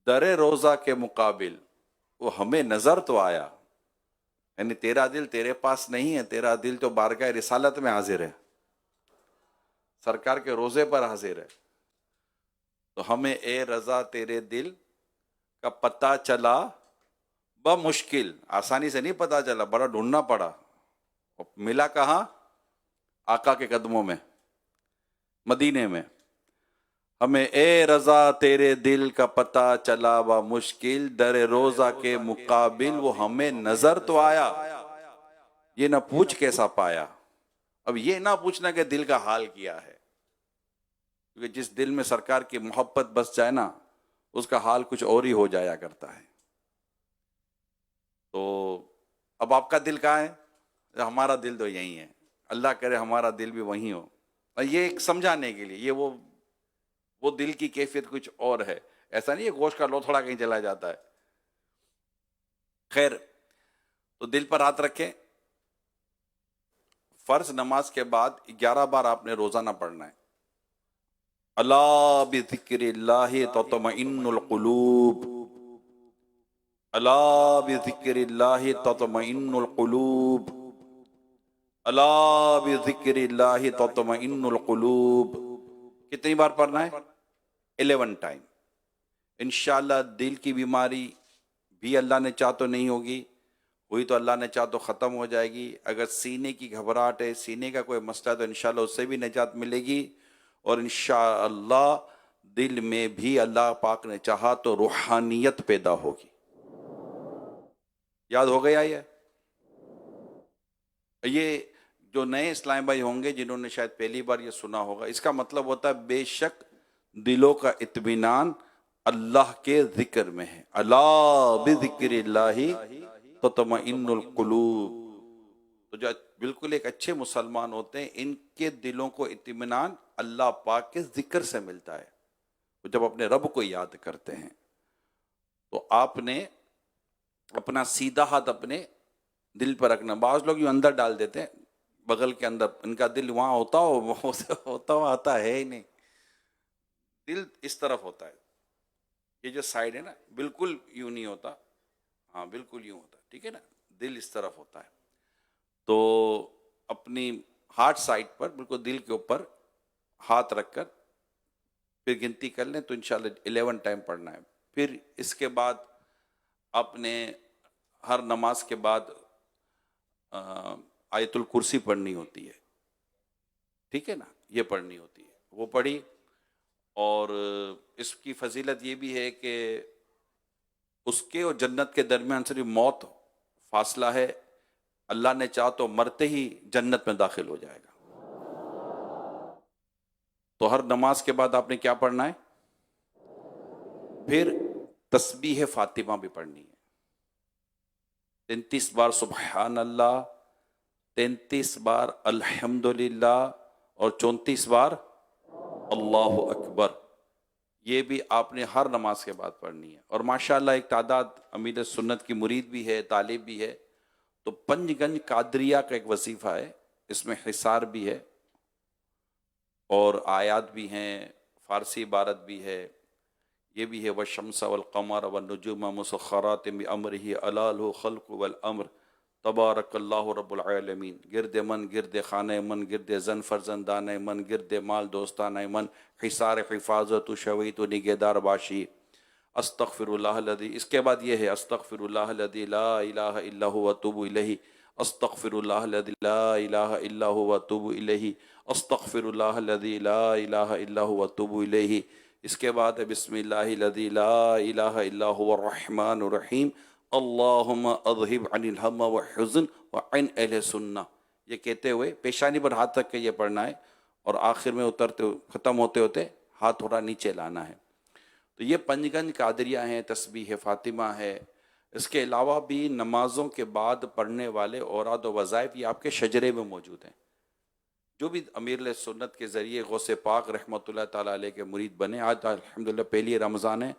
در روزہ کے مقابل وہ ہمیں نظر تو آیا، یعنی تیرا دل تیرے پاس نہیں ہے، تیرا دل تو بارگاہ رسالت میں حاضر ہے، سرکار کے روزے پر حاضر ہے. تو ہمیں اے رضا تیرے دل کا پتہ چلا بمشکل، آسانی سے نہیں پتہ چلا، بڑا ڈھونڈنا پڑا. ملا کہاں؟ آقا کے قدموں میں، مدینے میں. ہمیں اے رضا تیرے دل کا پتہ چلا بمشکل، در روزہ کے مقابل وہ ہمیں نظر تو آیا. یہ نہ پوچھ کیسا پایا. اب یہ نہ پوچھنا کہ دل کا حال کیا ہے، کیونکہ جس دل میں سرکار کی محبت بس جائے نا، اس کا حال کچھ اور ہی ہو جایا کرتا ہے. تو اب آپ کا دل کہاں ہے؟ ہمارا دل تو یہی ہے، اللہ کرے ہمارا دل بھی وہیں ہو. یہ ایک سمجھانے کے لیے، یہ وہ دل کی کیفیت کچھ اور ہے، ایسا نہیں ہے گوشت کا لوتھڑا کہیں چلا جاتا ہے. خیر، تو دل پر ہاتھ رکھیں. فرض نماز کے بعد 11 بار آپ نے روزانہ پڑھنا ہے. الا بذکر اللہ تطمئن القلوب، الا بذکر اللہ تطمئن القلوب، الا بذکر اللہ تطمئن القلوب. کتنی بار پڑھنا ہے؟ 11 ٹائم. انشاءاللہ دل کی بیماری بھی اللہ نے چاہ تو نہیں ہوگی، ہوئی تو اللہ نے چاہ تو ختم ہو جائے گی. اگر سینے کی گھبراہٹ ہے، سینے کا کوئی مسئلہ ہے، تو انشاءاللہ اس سے بھی نجات ملے گی. اور انشاءاللہ دل میں بھی اللہ پاک نے چاہا تو روحانیت پیدا ہوگی. یاد ہو گیا یہ جو نئے اسلام بھائی ہوں گے جنہوں نے شاید پہلی بار یہ سنا ہوگا، اس کا مطلب ہوتا ہے بے شک دلوں کا اطمینان اللہ کے ذکر میں ہے. الا بذکر اللہ تطمئن القلوب. تو جو بالکل ایک اچھے مسلمان ہوتے ہیں، ان کے دلوں کو اطمینان اللہ پاک کے ذکر سے ملتا ہے. وہ جب اپنے رب کو یاد کرتے ہیں تو آپ نے اپنا سیدھا ہاتھ اپنے دل پر رکھنا. بعض لوگ یوں اندر ڈال دیتے ہیں بغل کے اندر، ان کا دل وہاں ہوتا ہوا آتا ہے ہی نہیں. دل اس طرف ہوتا ہے، یہ جو سائڈ ہے نا بالکل یوں نہیں ہوتا، ہاں بالکل یوں ہوتا ہے، ٹھیک ہے نا. دل اس طرف ہوتا ہے. تو اپنی ہارٹ سائڈ پر بالکل دل کے اوپر ہاتھ رکھ کر پھر گنتی کر لیں تو انشاءاللہ 11 ٹائم پڑھنا ہے. پھر اس کے بعد آپ نے ہر نماز کے بعد آیت الکرسی پڑھنی ہوتی ہے، ٹھیک ہے نا، یہ پڑھنی ہوتی ہے، وہ پڑھی. اور اس کی فضیلت یہ بھی ہے کہ اس کے اور جنت کے درمیان صرف موت فاصلہ ہے. اللہ نے چاہ تو مرتے ہی جنت میں داخل ہو جائے گا. تو ہر نماز کے بعد آپ نے کیا پڑھنا ہے؟ پھر تسبیح فاطمہ بھی پڑھنی ہے. 33 بار سبحان اللہ، 33 بار الحمدللہ، اور 34 بار اللہ اکبر. یہ بھی آپ نے ہر نماز کے بعد پڑھنی ہے. اور ماشاءاللہ ایک تعداد امیر سنت کی مرید بھی ہے، طالب بھی ہے. تو پنج گنج قادریہ کا ایک وظیفہ ہے، اس میں حصار بھی ہے اور آیات بھی ہیں، فارسی عبارت بھی ہے. یہ بھی ہے والشمس والقمر والنجوم مسخرات بامرہ الا لہ الخلق والامر تبارک اللہ رب العالمین. گرد من گرد خانہ من گرد زن فرزندانہ من گرد مال دوستانہ من حصار حفاظت و شویت و نگہدار باشی. استغفر اللہ الذی، اس کے بعد یہ ہے استغفر اللہ الذی لا الہ الا هو واتوب الیہ. استغفر اللہ الذی لا الہ الا هو واتوب الیہ. استغفر اللہ الذی لا الہ الا هو واتوب الیہ. اس کے بعد بسم اللہ الذی لا الہ الا هو الرحمن الرحیم. اللہم اذہب عن الہم والحزن وعن اہل سنہ. یہ کہتے ہوئے پیشانی پر ہاتھ رکھ کے یہ پڑھنا ہے، اور آخر میں اترتے ختم ہوتے ہوتے ہاتھ تھوڑا نیچے لانا ہے. تو یہ پنج گنج قادریہ ہیں، تسبیح فاطمہ ہے. اس کے علاوہ بھی نمازوں کے بعد پڑھنے والے اوراد و وظائف یہ آپ کے شجرے میں موجود ہیں. جو بھی امیر سنت کے ذریعے غوث پاک رحمۃ اللہ تعالیٰ علیہ کے مرید بنے، آج الحمدللہ پہلی رمضان ہے،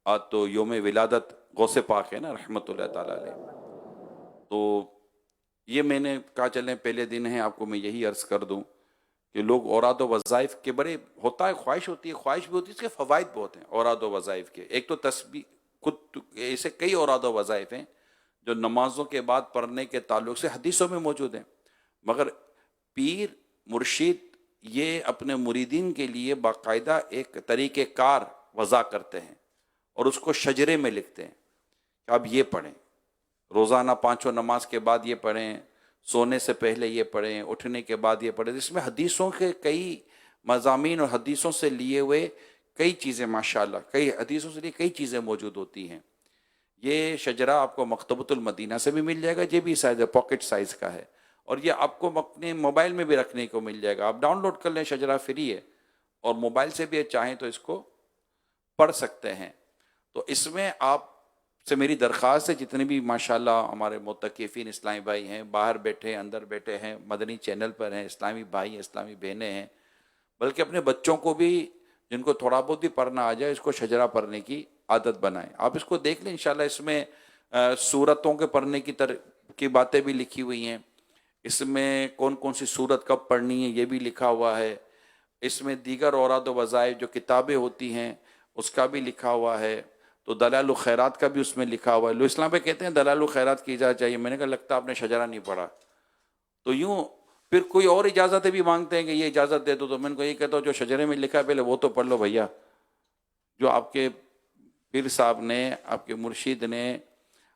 آج تو یوم ولادت غوث پاک ہے نا رحمۃ اللہ تعالیٰ علیہ. تو یہ میں نے کہا چلیں پہلے دن ہیں، آپ کو میں یہی عرض کر دوں کہ لوگ اوراد و وظائف کے بڑے ہوتا ہے، خواہش ہوتی ہے، خواہش بھی ہوتی ہے، اس کے فوائد بہت ہیں اوراد و وظائف کے. ایک تو تسبیح، خود ایسے کئی اوراد و وظائف ہیں جو نمازوں کے بعد پڑھنے کے تعلق سے حدیثوں میں موجود ہیں، مگر پیر مرشد یہ اپنے مریدین کے لیے باقاعدہ ایک طریقہ کار وضع کرتے ہیں اور اس کو شجرے میں لکھتے ہیں کہ آپ یہ پڑھیں، روزانہ پانچوں نماز کے بعد یہ پڑھیں، سونے سے پہلے یہ پڑھیں، اٹھنے کے بعد یہ پڑھیں. اس میں حدیثوں کے کئی مضامین اور حدیثوں سے لیے ہوئے کئی چیزیں، ماشاءاللہ کئی حدیثوں سے لیے کئی چیزیں موجود ہوتی ہیں. یہ شجرہ آپ کو مکتبۃ المدینہ سے بھی مل جائے گا، یہ بھی سائز ہے، پاکٹ سائز کا ہے، اور یہ آپ کو اپنے موبائل میں بھی رکھنے کو مل جائے گا. آپ ڈاؤن لوڈ کر لیں، شجرہ فری ہے، اور موبائل سے بھی چاہیں تو اس کو پڑھ سکتے ہیں. تو اس میں آپ سے میری درخواست ہے، جتنے بھی ماشاءاللہ ہمارے متقفین اسلامی بھائی ہیں، باہر بیٹھے ہیں، اندر بیٹھے ہیں، مدنی چینل پر ہیں، اسلامی بھائی ہیں، اسلامی بہنیں ہیں، بلکہ اپنے بچوں کو بھی جن کو تھوڑا بہت بھی پڑھنا آ جائے، اس کو شجرہ پڑھنے کی عادت بنائیں. آپ اس کو دیکھ لیں انشاءاللہ. اس میں سورتوں کے پڑھنے کی باتیں بھی لکھی ہوئی ہیں، اس میں کون کون سی سورت کب پڑھنی ہے یہ بھی لکھا ہوا ہے، اس میں دیگر اوراد و وظائف جو کتابیں ہوتی ہیں اس کا بھی لکھا ہوا ہے. تو دلائل الخیرات کا بھی اس میں لکھا ہوا ہے. لوگ اسلام پہ کہتے ہیں دلائل الخیرات کی اجازت چاہیے، میں نے کہا لگتا آپ نے شجرہ نہیں پڑھا. تو یوں پھر کوئی اور اجازتیں بھی مانگتے ہیں کہ یہ اجازت دے دو، تو میں ان کو یہ کہتا ہوں جو شجرے میں لکھا ہے پہلے وہ تو پڑھ لو بھیا. جو آپ کے پیر صاحب نے، آپ کے مرشد نے،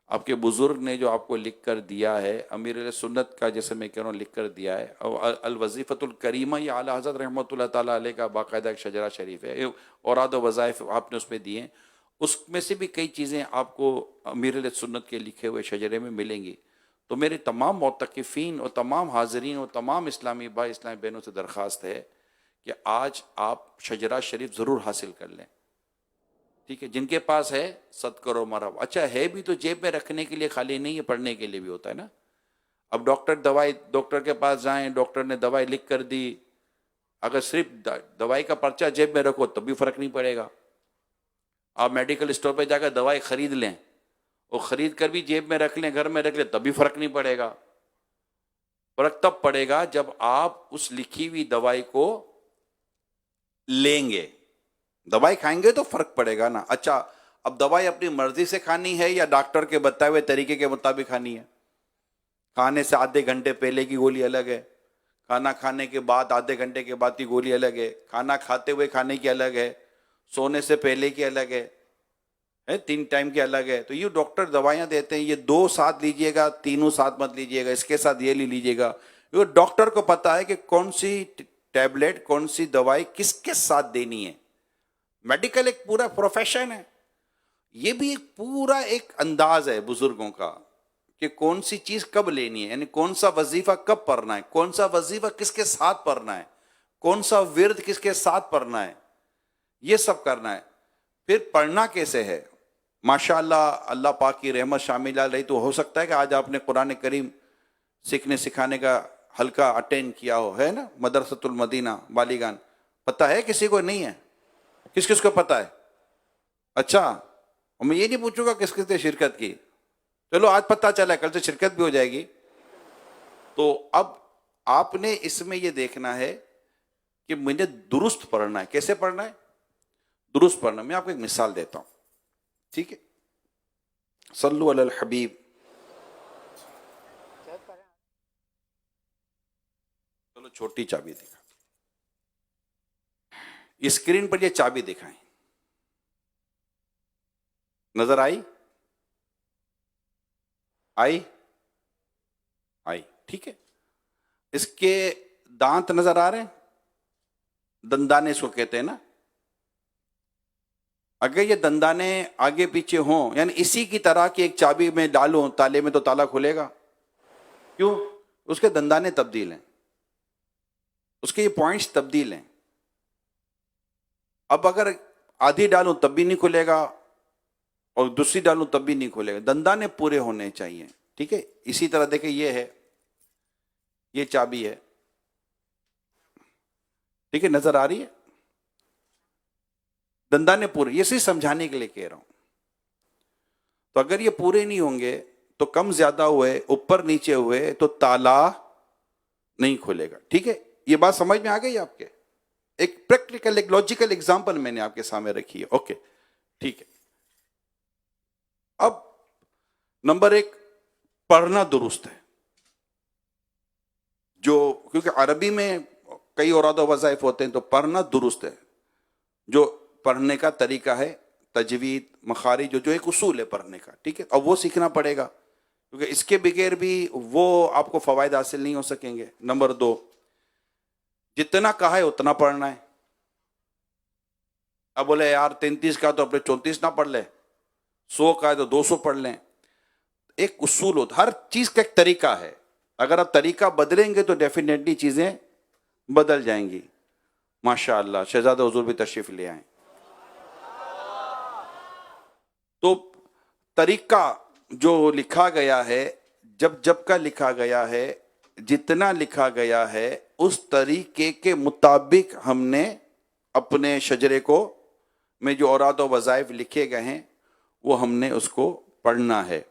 آپ کے بزرگ نے جو آپ کو لکھ کر دیا ہے، امیر علیہ سنت کا جیسے میں کہہ رہا ہوں لکھ کر دیا ہے، اور الوظیفۃ الکریمہ یہ اعلیٰ حضرت رحمۃ اللہ تعالیٰ علیہ کا باقاعدہ ایک شجرہ شریف ہے، اوراد و وظائف آپ نے اس پہ دیے ہیں. اس میں سے بھی کئی چیزیں آپ کو امیر علیہ سنت کے لکھے ہوئے شجرے میں ملیں گی. تو میرے تمام معتکفین اور تمام حاضرین اور تمام اسلامی بھائی اسلامی بہنوں سے درخواست ہے کہ آج آپ شجرہ شریف ضرور حاصل کر لیں. ٹھیک ہے، جن کے پاس ہے صد کرو مرحبا. اچھا ہے بھی تو جیب میں رکھنے کے لیے خالی نہیں ہے، پڑھنے کے لیے بھی ہوتا ہے نا. اب ڈاکٹر کے پاس جائیں، ڈاکٹر نے دوائی لکھ کر دی، اگر صرف دوائی کا پرچہ جیب میں رکھو تب بھی فرق نہیں پڑے گا. آپ میڈیکل اسٹور پہ جا کر دوائی خرید لیں اور خرید کر بھی جیب میں رکھ لیں، گھر میں رکھ لیں، تب بھی فرق نہیں پڑے گا. فرق تب پڑے گا جب آپ اس لکھی ہوئی دوائی کو لیں گے. دوائی کھائیں گے تو فرق پڑے گا نا. اچھا اب دوائی اپنی مرضی سے کھانی ہے یا ڈاکٹر کے بتائے ہوئے طریقے کے مطابق کھانی ہے؟ کھانے سے آدھے گھنٹے پہلے کی گولی الگ ہے، کھانا کھانے کے بعد آدھے گھنٹے کے بعد کی گولی الگ ہے، کھانا کھاتے ہوئے کھانے کی الگ ہے، سونے سے پہلے کی الگ ہے، 3 ٹائم کی الگ ہے. تو یہ ڈاکٹر دوائیاں دیتے ہیں، یہ 2 ساتھ لیجئے گا، تینوں ساتھ مت لیجئے گا، اس کے ساتھ یہ لیجئے گا. یہ ڈاکٹر کو پتا ہے کہ کون سی ٹیبلٹ، کون سی دوائی کس کے ساتھ دینی ہے. میڈیکل ایک پورا پروفیشن ہے، یہ بھی ایک پورا ایک انداز ہے بزرگوں کا کہ کون سی چیز کب لینی ہے، یعنی کون سا وظیفہ کب پڑھنا ہے، کون سا وظیفہ کس کے ساتھ پڑھنا ہے، کون سا ورد کس کے ساتھ پڑھنا ہے، یہ سب کرنا ہے. پھر پڑھنا کیسے ہے؟ ماشاءاللہ اللہ پاک کی رحمت شامل رہی تو ہو سکتا ہے کہ آج آپ نے قرآن کریم سیکھنے سکھانے کا حلقہ اٹینڈ کیا ہو، ہے نا، مدرسۃ المدینہ بالیگان. پتہ ہے کسی کو؟ نہیں ہے. کس کس کو پتہ ہے؟ اچھا، اور میں یہ نہیں پوچھوں گا کس کس نے شرکت کی، چلو آج پتہ چلا، کل سے شرکت بھی ہو جائے گی. تو اب آپ نے اس میں یہ دیکھنا ہے کہ مجھے درست پڑھنا ہے. کیسے پڑھنا ہے؟ درست پڑھنا. میں آپ کو ایک مثال دیتا ہوں، ٹھیک ہے؟ صلو علی الحبیب. چلو چھوٹی چابی دکھا، اسکرین پر یہ چابی دکھائیں، نظر آئی؟ آئی، ٹھیک ہے. اس کے دانت نظر آ رہے ہیں؟ دندانے اس کو کہتے ہیں نا. اگر یہ دندانے آگے پیچھے ہوں، یعنی اسی کی طرح کی ایک چابی میں ڈالوں تالے میں، تو تالا کھلے گا. کیوں؟ اس کے دندانے تبدیل ہیں، اس کے یہ پوائنٹس تبدیل ہیں. اب اگر آدھی ڈالوں تب بھی نہیں کھلے گا اور دوسری ڈالوں تب بھی نہیں کھلے گا. دندانے پورے ہونے چاہیے، ٹھیک ہے. اسی طرح دیکھیں، یہ ہے، یہ چابی ہے، ٹھیک ہے، نظر آ رہی ہے؟ دندانے پورے، یہ صرف سمجھانے کے لیے کہہ رہا ہوں. تو اگر یہ پورے نہیں ہوں گے تو کم زیادہ ہوئے، اوپر نیچے ہوئے تو تالا نہیں کھلے گا، ٹھیک ہے. یہ بات سمجھ میں آ گئی آپ کے؟ ایک پریکٹیکل ایک لاجیکل ایگزامپل میں نے آپ کے سامنے رکھی ہے. اوکے ٹھیک ہے. اب نمبر 1 پڑھنا درست ہے، جو کیونکہ عربی میں کئی اوراد و وظائف ہوتے ہیں تو پڑھنا درست ہے. جو پڑھنے کا طریقہ ہے، تجوید، مخارج، جو ایک اصول ہے پڑھنے کا، ٹھیک ہے. اب وہ سیکھنا پڑے گا کیونکہ اس کے بغیر بھی وہ آپ کو فوائد حاصل نہیں ہو سکیں گے. نمبر 2 جتنا کہا ہے اتنا پڑھنا ہے. اب بولے یار 33 کا تو اپنے 34 نہ پڑھ لے، 100 کا ہے تو 200 پڑھ لیں. ایک اصول ہوتا، ہر چیز کا ایک طریقہ ہے. اگر آپ طریقہ بدلیں گے تو ڈیفینیٹلی چیزیں بدل جائیں گی. ماشاء اللہ شہزادہ حضور بھی تشریف لے آئیں. تو طریقہ جو لکھا گیا ہے، جب کا لکھا گیا ہے، جتنا لکھا گیا ہے، اس طریقے کے مطابق ہم نے اپنے شجرے کو میں جو اوراد و وظائف لکھے گئے ہیں وہ ہم نے اس کو پڑھنا ہے.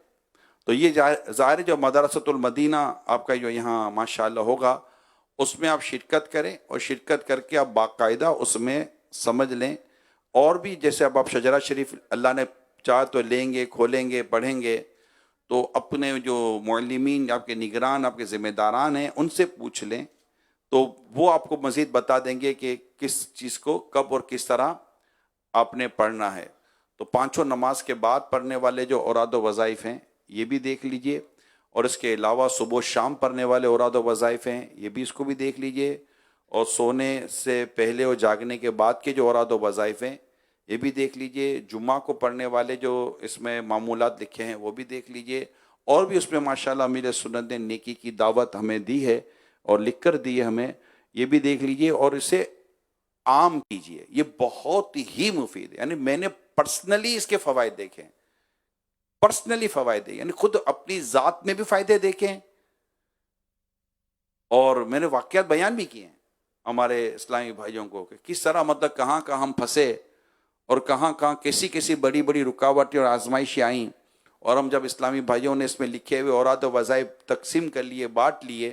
تو یہ ظاہر جو مدرسۃ المدینہ آپ کا جو یہاں ماشاءاللہ ہوگا، اس میں آپ شرکت کریں اور شرکت کر کے آپ باقاعدہ اس میں سمجھ لیں. اور بھی جیسے اب آپ شجرہ شریف اللہ نے چاہ تو لیں گے، کھولیں گے، پڑھیں گے، تو اپنے جو معلمین، آپ کے نگران، آپ کے ذمہ داران ہیں، ان سے پوچھ لیں تو وہ آپ کو مزید بتا دیں گے کہ کس چیز کو کب اور کس طرح آپ نے پڑھنا ہے. تو 5 نماز کے بعد پڑھنے والے جو اوراد و وظائف ہیں یہ بھی دیکھ لیجئے، اور اس کے علاوہ صبح و شام پڑھنے والے اوراد و وظائف ہیں یہ بھی اس کو بھی دیکھ لیجئے، اور سونے سے پہلے اور جاگنے کے بعد کے جو اوراد و وظائف ہیں یہ بھی دیکھ لیجئے. جمعہ کو پڑھنے والے جو اس میں معمولات لکھے ہیں وہ بھی دیکھ لیجئے. اور بھی اس میں ماشاءاللہ امیر سنت نے نیکی کی دعوت ہمیں دی ہے اور لکھ کر دی ہے ہمیں، یہ بھی دیکھ لیجئے اور اسے عام کیجئے. یہ بہت ہی مفید ہے. یعنی میں نے پرسنلی اس کے فوائد دیکھے، پرسنلی فوائد ہے، یعنی خود اپنی ذات میں بھی فائدے دیکھیں، اور میں نے واقعات بیان بھی کیے ہیں ہمارے اسلامی بھائیوں کو کہ کس طرح مطلب کہاں کہاں ہم پھنسے اور کہاں کہاں کیسی بڑی بڑی رکاوٹیں اور آزمائشیں آئیں. اور ہم جب اسلامی بھائیوں نے اس میں لکھے ہوئے اوراد و وظائف تقسیم کر لیے، بانٹ لیے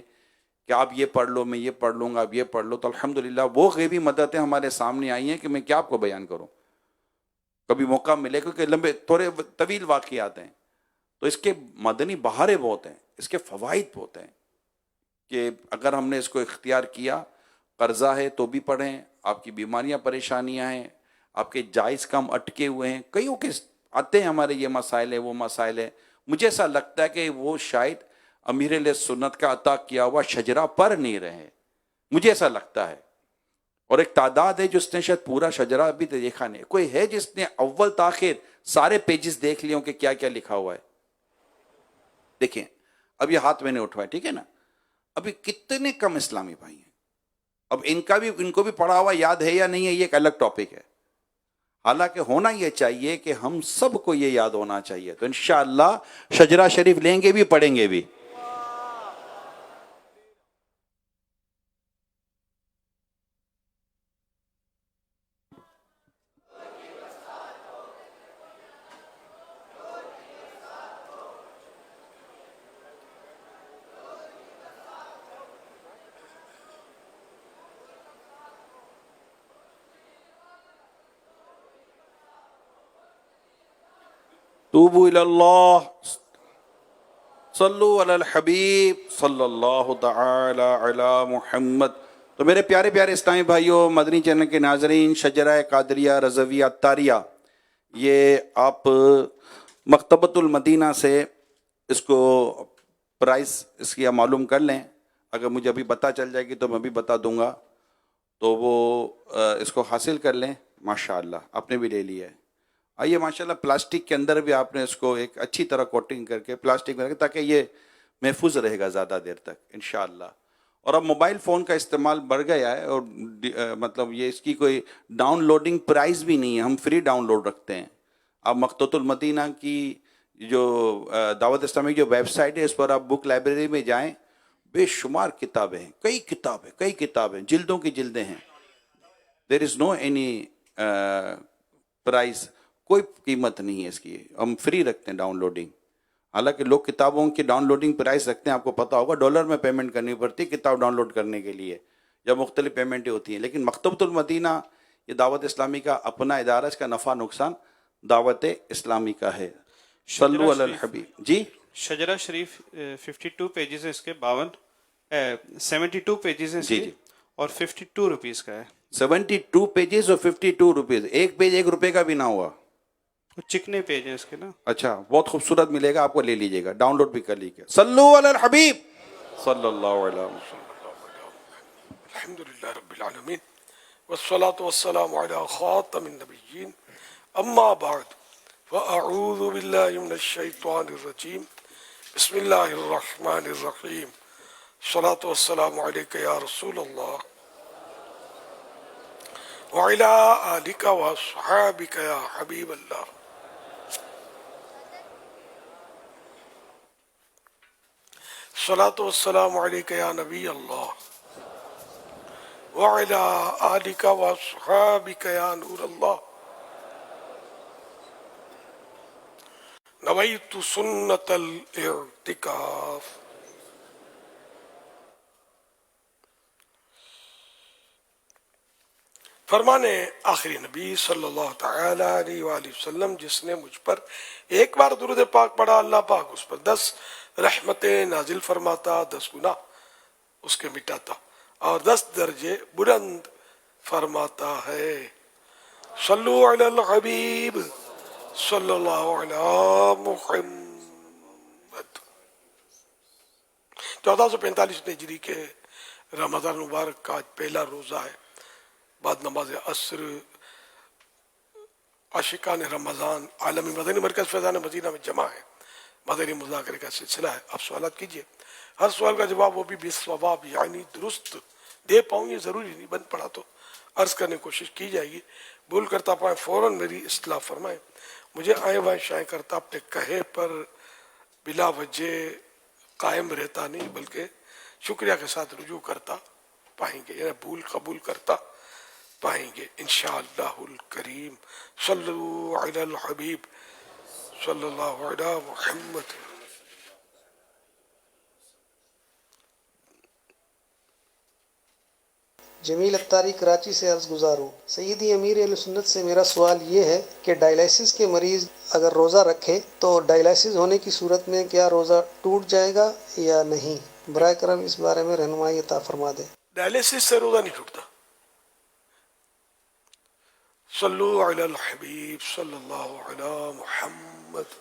کہ آپ یہ پڑھ لو، میں یہ پڑھ لوں گا، آپ یہ پڑھ لو، تو الحمدللہ وہ غیبی مددیں ہمارے سامنے آئی ہیں کہ میں کیا آپ کو بیان کروں. کبھی موقع ملے کیونکہ لمبے تھوڑے طویل واقعات ہیں، تو اس کے مدنی بہاریں بہت ہیں، اس کے فوائد بہت ہیں کہ اگر ہم نے اس کو اختیار کیا، قرضہ ہے تو بھی پڑھیں، آپ کی بیماریاں پریشانیاں ہیں، آپ کے جائز کام اٹکے ہوئے ہیں، کئیوں کے آتے ہیں ہمارے یہ مسائل ہیں وہ مسائل ہیں. مجھے ایسا لگتا ہے کہ وہ شاید امیر علیہ سنت کا عطا کیا ہوا شجرہ پڑھ نہیں رہے، مجھے ایسا لگتا ہے. اور ایک تعداد ہے جس نے شاید پورا شجرہ ابھی دیکھا نہیں. کوئی ہے جس نے اول تاخیر سارے پیجز دیکھ لیے کہ کیا کیا لکھا ہوا ہے؟ دیکھیں اب یہ ہاتھ میں نے اٹھوایا، ٹھیک ہے نا. ابھی کتنے کم اسلامی بھائی ہیں. اب ان کو بھی پڑھا ہوا یاد ہے یا نہیں ہے، یہ ایک الگ ٹاپک ہے. حالانکہ ہونا یہ چاہیے کہ ہم سب کو یہ یاد ہونا چاہیے. تو انشاءاللہ شجرہ شریف لیں گے بھی، پڑھیں گے بھی. توبوا الی اللہ، صلو علی الحبیب صلی اللہ تعالی علی محمد. تو میرے پیارے پیارے اسلامی بھائیوں، مدنی چینل کے ناظرین، شجرہ قادریہ رضویہ عطاریہ، یہ آپ مکتبۃ المدینہ سے اس کو پرائس اس کی معلوم کر لیں. اگر مجھے ابھی پتہ چل جائے گی تو میں بھی بتا دوں گا، تو وہ اس کو حاصل کر لیں. ماشاءاللہ آپ نے بھی لے لیا ہے. آئیے ماشاءاللہ پلاسٹک کے اندر بھی آپ نے اس کو ایک اچھی طرح کوٹنگ کر کے پلاسٹک میں رکھیں تاکہ یہ محفوظ رہے گا زیادہ دیر تک انشاءاللہ. اور اب موبائل فون کا استعمال بڑھ گیا ہے، اور مطلب یہ اس کی کوئی ڈاؤن لوڈنگ پرائز بھی نہیں ہے، ہم فری ڈاؤن لوڈ رکھتے ہیں. آپ مکتبۃ المدینہ کی جو دعوت اسلامی جو ویب سائٹ ہے، اس پر آپ بک لائبریری میں جائیں، بے شمار کتابیں ہیں، کئی کتابیں جلدوں کی جلدیں ہیں. دیر از نو اینی پرائز، کوئی قیمت نہیں ہے اس کی، ہم فری رکھتے ہیں ڈاؤن لوڈنگ. حالانکہ لوگ کتابوں کی ڈاؤن لوڈنگ پرائز رکھتے ہیں، آپ کو پتہ ہوگا ڈالر میں پیمنٹ کرنی پڑتی ہے کتاب ڈاؤن لوڈ کرنے کے لیے، یا مختلف پیمنٹیں ہوتی ہیں، لیکن مکتبۃ المدینہ یہ دعوت اسلامی کا اپنا ادارہ، اس کا نفع نقصان دعوت اسلامی کا ہے۔ صلو شجرہ علی شریف، الحبیب جی۔ شجرہ شریف 52 پیجز ہیں اس کے، 72 پیجز ہیں اس جی کے، جی، اور 52 روپیز کا ہے۔ 72 پیجز اور 52 روپیز، ایک پیج 1 روپے کا بھی نہ ہوا۔ وہ چکنے پیج ہیں اس کے نا۔ اچھا، بہت خوبصورت ملے گا آپ کو، لے لیجئے گا، ڈاؤن لوڈ بھی کر لیجئے گا۔ صلو علی الحبیب صلی اللہ علیہ وسلم۔ الحمد للہ رب العالمین والصلاة والسلام علی خاتم النبیین اما بعد فاعوذ باللہ من الشیطان الرجیم بسم اللہ الرحمن الرحیم الصلاة والسلام علیک یا رسول اللہ وعلی آلک واصحابک یا حبیب اللہ۔ الصلاة والسلام علیک یا نبی اللہ وعلی آلک واصحابک یا نور اللہ۔ نویت سنت الاعتکاف۔ فرمانے آخری نبی صلی اللہ تعالی علیہ وآلہ وسلم، جس نے مجھ پر ایک بار درود پاک پڑھا، اللہ پاک اس پر 10 رحمتیں نازل فرماتا، 10 گناہ اس کے مٹاتا اور 10 درجے بلند فرماتا ہے۔ صلو علی الحبیب صلی اللہ علی محمد۔ 1445 ہجری کے رمضان مبارک کا آج پہلا روزہ ہے، بعد نماز عصر عاشقان رمضان عالمی مدنی مرکز فیضان مدینہ میں جمع ہے، مدنی مذاکرے کا سلسلہ ہے۔ آپ سوالات کیجئے، ہر سوال کا جواب وہ بھی بالصواب یعنی درست دے پاؤں، یہ ضروری نہیں، بند پڑا تو عرض کرنے کی کوشش کی جائے گی، بھول کرتا پائیں فوراً میری اصلاح فرمائیں۔ مجھے آئیں بائیں شائیں کرتا اپنے کہے پر بلا وجہ قائم رہتا نہیں، بلکہ شکریہ کے ساتھ رجوع کرتا پائیں گے، یعنی بھول قبول کرتا پائیں گے انشاءاللہ الکریم۔ صلو علی الحبیب صلی اللہ علی محمد۔ جمیل اتاری کراچی سے عرض گزار ہوں، سیدی امیر اہل سنت سے میرا سوال یہ ہے کہ ڈائلیسس کے مریض اگر روزہ رکھے تو ڈائلیسس ہونے کی صورت میں کیا روزہ ٹوٹ جائے گا یا نہیں؟ براہ کرم اس بارے میں رہنمائی عطا فرما دیں۔ ڈائلیسس سے روزہ نہیں ٹوٹتا۔ صلو علی الحبیب صلی اللہ علی محمد۔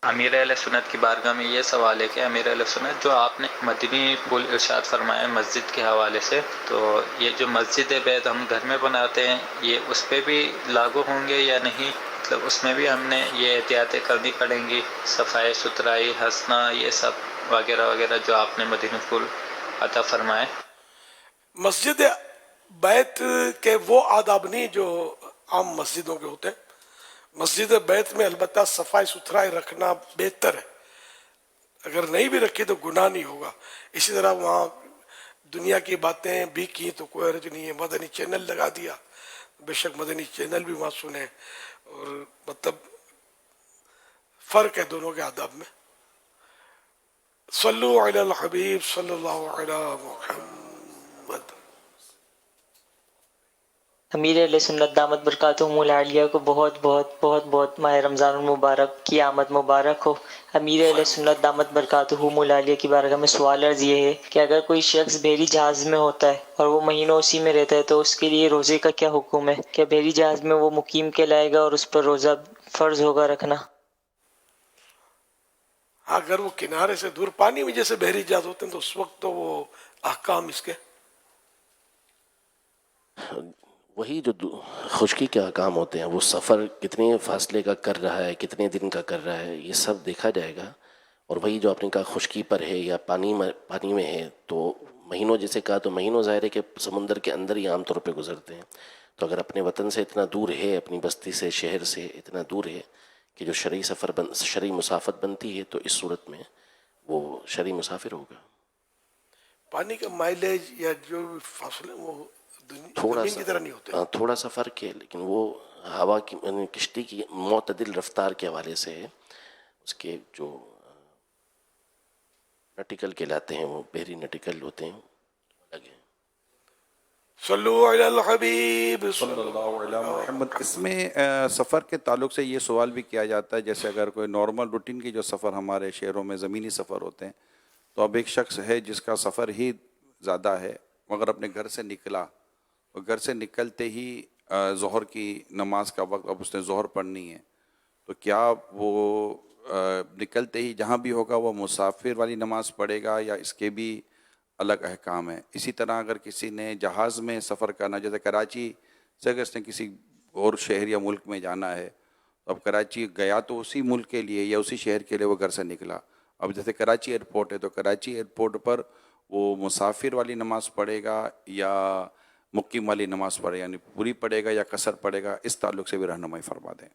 امیر اہل سنت کی بارگاہ میں یہ سوال ہے کہ امیر اہل سنت، جو آپ نے مدنی پھول ارشاد فرمایا مسجد کے حوالے سے، تو یہ جو مسجد بیت ہم گھر میں بناتے ہیں، یہ اس پہ بھی لاگو ہوں گے یا نہیں؟ مطلب اس میں بھی ہم نے یہ احتیاطیں کرنی پڑیں گی، صفائی ستھرائی، ہنسنا، یہ سب وغیرہ وغیرہ جو آپ نے مدنی پھول عطا فرمائے؟ مسجد بیت کے وہ آداب نہیں جو عام مسجدوں کے ہوتے ہیں۔ مسجد بیت میں البتہ صفائی ستھرائی رکھنا بہتر ہے، اگر نہیں بھی رکھی تو گناہ نہیں ہوگا۔ اسی طرح وہاں دنیا کی باتیں بھی کی تو کوئی حرج نہیں ہے، مدنی چینل لگا دیا، بے شک مدنی چینل بھی وہاں سنیں، اور مطلب فرق ہے دونوں کے آداب میں۔ صلو علی الحبیب صلی اللہ علی محمد۔ امیر علیہ سنت دامت برکاتہم العالیہ کو بہت بہت بہت بہت ماہ رمضان المبارک کی آمد مبارک ہو۔ امیر علیہ سنت دامت برکاتہم العالیہ کی بارگاہ میں سوال عرض یہ ہے کہ اگر کوئی شخص بحری جہاز میں ہوتا ہے اور وہ مہینوں اسی میں رہتا ہے تو اس کے لیے روزے کا کیا حکم ہے؟ کیا بحری جہاز میں وہ مقیم کہلائے گا اور اس پر روزہ فرض ہوگا رکھنا؟ اگر وہ کنارے سے دور پانی میں جیسے بحری جہاز ہوتے ہیں تو اس وقت تو وہ احکام اس کے وہی جو خشکی کے احکام ہوتے ہیں، وہ سفر کتنے فاصلے کا کر رہا ہے، کتنے دن کا کر رہا ہے، یہ سب دیکھا جائے گا۔ اور وہی جو آپ نے کہا خشکی پر ہے یا پانی میں ہے، تو مہینوں جیسے کہا تو مہینوں ظاہر ہے کہ سمندر کے اندر ہی عام طور پہ گزرتے ہیں۔ تو اگر اپنے وطن سے اتنا دور ہے، اپنی بستی سے، شہر سے اتنا دور ہے کہ جو شرعی مسافت بنتی ہے، تو اس صورت میں وہ شرعی مسافر ہوگا۔ پانی کا مائلیج یا جو فاصلے وہ تھوڑا زمین سا کی طرح نہیں ہوتے۔ تھوڑا سا فرق ہے، لیکن وہ ہوا کی یعنی کشتی کی معتدل رفتار کے حوالے سے ہے۔ اس کے جو نٹیکل کہلاتے ہیں، وہ بحری نٹیکل ہوتے ہیں، صلو علی الحبیب صلی اللہ علیہ محمد. اس میں سفر کے تعلق سے یہ سوال بھی کیا جاتا ہے، جیسے اگر کوئی نارمل روٹین کی جو سفر ہمارے شہروں میں زمینی سفر ہوتے ہیں، تو اب ایک شخص ہے جس کا سفر ہی زیادہ ہے مگر اپنے گھر سے نکلا، اور گھر سے نکلتے ہی ظہر کی نماز کا وقت، اب اس نے ظہر پڑھنی ہے، تو کیا وہ نکلتے ہی جہاں بھی ہوگا وہ مسافر والی نماز پڑھے گا یا اس کے بھی الگ احکام ہیں؟ اسی طرح اگر کسی نے جہاز میں سفر کرنا، جیسے کراچی سے اگر اس نے کسی اور شہر یا ملک میں جانا ہے، تو اب کراچی گیا تو اسی ملک کے لیے یا اسی شہر کے لیے وہ گھر سے نکلا، اب جیسے کراچی ایئرپورٹ ہے تو کراچی ایئرپورٹ پر وہ مسافر والی نماز پڑھے گا یا مقیم والی نماز پڑھے، یعنی پوری پڑھے گا یا قصر پڑھے گا؟ اس تعلق سے بھی رہنمائی فرما دیں.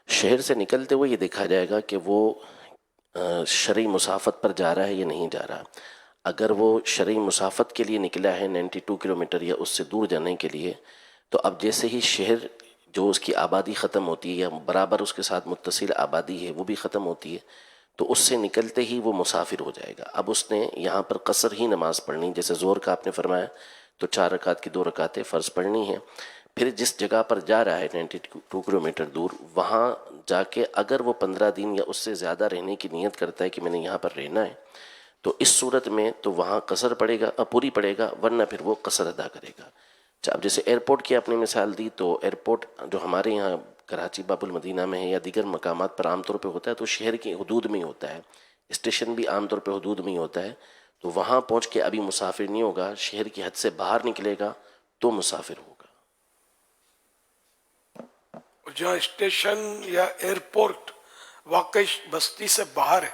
شہر سے نکلتے ہوئے یہ دیکھا جائے گا کہ وہ شرعی مسافت پر جا رہا ہے یا نہیں جا رہا. اگر وہ شرعی مسافت کے لیے نکلا ہے 92 کلومیٹر یا اس سے دور جانے کے لیے، تو اب جیسے ہی شہر جو اس کی آبادی ختم ہوتی ہے یا برابر اس کے ساتھ متصل آبادی ہے وہ بھی ختم ہوتی ہے، تو اس سے نکلتے ہی وہ مسافر ہو جائے گا. اب اس نے یہاں پر قصر ہی نماز پڑھنی، جیسے ظہر کا آپ نے فرمایا تو 4 رکعت کی 2 رکعتیں فرض پڑھنی ہیں. پھر جس جگہ پر جا رہا ہے 92 کلومیٹر دور، وہاں جا کے اگر وہ 15 دن یا اس سے زیادہ رہنے کی نیت کرتا ہے کہ میں نے یہاں پر رہنا ہے، تو اس صورت میں تو وہاں قصر پڑے گا، پوری پڑے گا، ورنہ پھر وہ قصر ادا کرے گا. اب جیسے ایئرپورٹ کی آپ نے مثال دی، تو ایئرپورٹ جو ہمارے یہاں کراچی باب المدینہ میں ہے یا دیگر مقامات پر عام طور پہ ہوتا ہے تو شہر کی حدود میں ہی ہوتا ہے، اسٹیشن بھی عام طور پہ حدود میں ہی ہوتا ہے، تو وہاں پہنچ کے ابھی مسافر نہیں ہوگا، شہر کی حد سے باہر نکلے گا تو مسافر ہوگا. جہاں اسٹیشن یا ایئرپورٹ واقعی بستی سے باہر ہے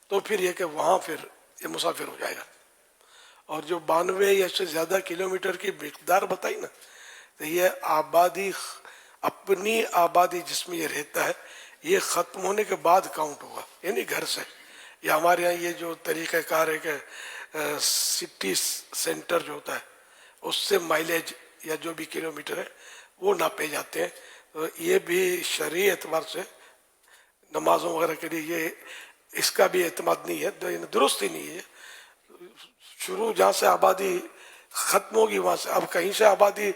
تو پھر یہ کہ وہاں پھر یہ مسافر ہو جائے گا. اور جو 92 یا اس سے زیادہ کلومیٹر کی مقدار بتائی نا، تو یہ آبادی، اپنی آبادی جس میں یہ رہتا ہے، یہ ختم ہونے کے بعد کاؤنٹ ہوگا، یعنی گھر سے. یا ہمارے یہاں یہ جو طریقہ کار ہے کہ سٹی سینٹر جو ہوتا ہے اس سے مائلیج یا جو بھی کلومیٹر ہے وہ ناپے جاتے ہیں. تو یہ بھی شرعی اعتبار سے نمازوں وغیرہ کے لیے یہ اس کا بھی اعتماد نہیں ہے، درست ہی نہیں ہے. شروع جہاں سے آبادی ختم ہوگی وہاں سے، اب کہیں سے آبادی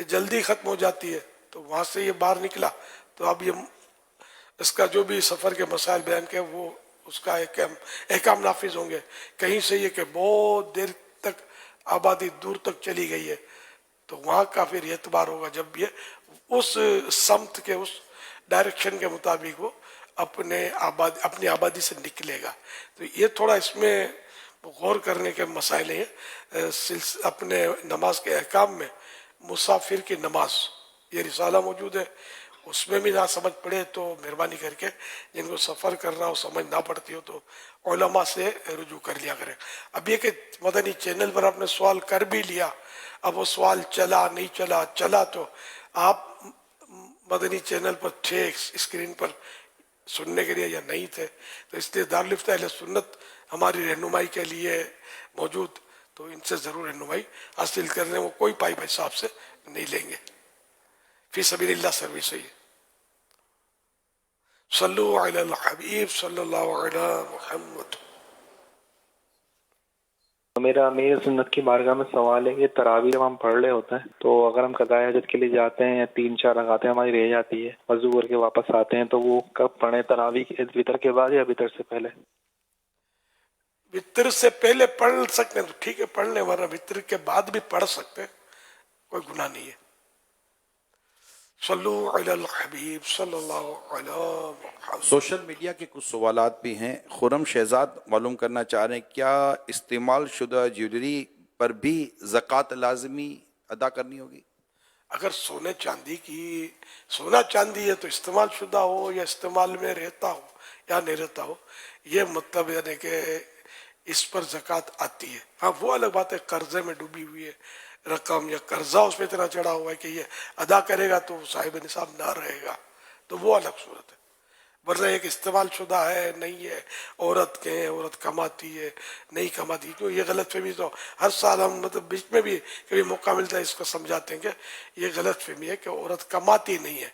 جلدی ختم ہو جاتی ہے تو وہاں سے یہ باہر نکلا، تو اب یہ اس کا جو بھی سفر کے مسائل بیان کے وہ اس کا احکام نافذ ہوں گے. کہیں سے یہ کہ بہت دیر تک آبادی دور تک چلی گئی ہے تو وہاں کا پھر اعتبار ہوگا جب یہ اس سمت کے اس ڈائریکشن کے مطابق وہ اپنی آبادی سے نکلے گا. تو یہ تھوڑا اس میں غور کرنے کے مسائل ہیں. اپنے نماز کے احکام میں مسافر کی نماز یہ رسالہ موجود ہے، اس میں بھی نہ سمجھ پڑے تو مہربانی کر کے جن کو سفر کرنا ہو سمجھ نہ پڑتی ہو تو علماء سے رجوع کر لیا کریں. اب یہ کہ مدنی چینل پر آپ نے سوال کر بھی لیا، اب وہ سوال چلا نہیں چلا تو آپ مدنی چینل پر تھے اسکرین پر سننے کے لیے یا نہیں تھے، تو اس لیے دارالفتہ اہل سنت ہماری رہنمائی کے لیے موجود، تو ان سے ضرور رہنمائی حاصل کرنے وہ کوئی پائی پیسہ آپ سے نہیں لیں گے. فی سبیل اللہ سروس ہے. صلو علی الحبیب صلی اللہ علی محمد. میرا امیر سنت کی بارگاہ میں سوال ہے کہ تراویح جب ہم پڑھ رہے ہوتے ہیں تو اگر ہم قضاء حاجت کے لیے جاتے ہیں یا 3-4 رکعتیں ہماری رہ جاتی ہے، وضو کر کے واپس آتے ہیں، تو وہ کب پڑھیں؟ تراویح وطر کے بعد یا وطر سے پہلے؟ وطر سے پہلے پڑھ سکتے ہیں تو ٹھیک ہے پڑھ لیں، ورنہ وطر کے بعد بھی پڑھ سکتے ہیں، کوئی گناہ نہیں ہے. صلو علی الحبیب صلی اللہ علی محمد. سوشل میڈیا کے کچھ سوالات بھی ہیں. خرم شہزاد معلوم کرنا چاہ رہے ہیں کیا استعمال شدہ جیولری پر بھی زکوٰۃ لازمی ادا کرنی ہوگی؟ اگر سونا چاندی ہے تو استعمال شدہ ہو یا استعمال میں رہتا ہو یا نہیں رہتا ہو، یہ مطلب یعنی کہ اس پر زکوٰۃ آتی ہے. ہاں وہ الگ بات ہے قرضے میں ڈوبی ہوئی ہے رقم یا قرضہ اس پہ اتنا چڑھا ہوا ہے کہ یہ ادا کرے گا تو صاحب نصاب نہ رہے گا، تو وہ الگ صورت ہے. ورنہ ایک استعمال شدہ ہے نہیں ہے، عورت کماتی ہے نہیں کماتی، کیوں یہ غلط فہمی تو ہر سال ہم مطلب بیچ میں بھی کبھی موقع ملتا ہے اس کو سمجھاتے ہیں کہ یہ غلط فہمی ہے کہ عورت کماتی نہیں ہے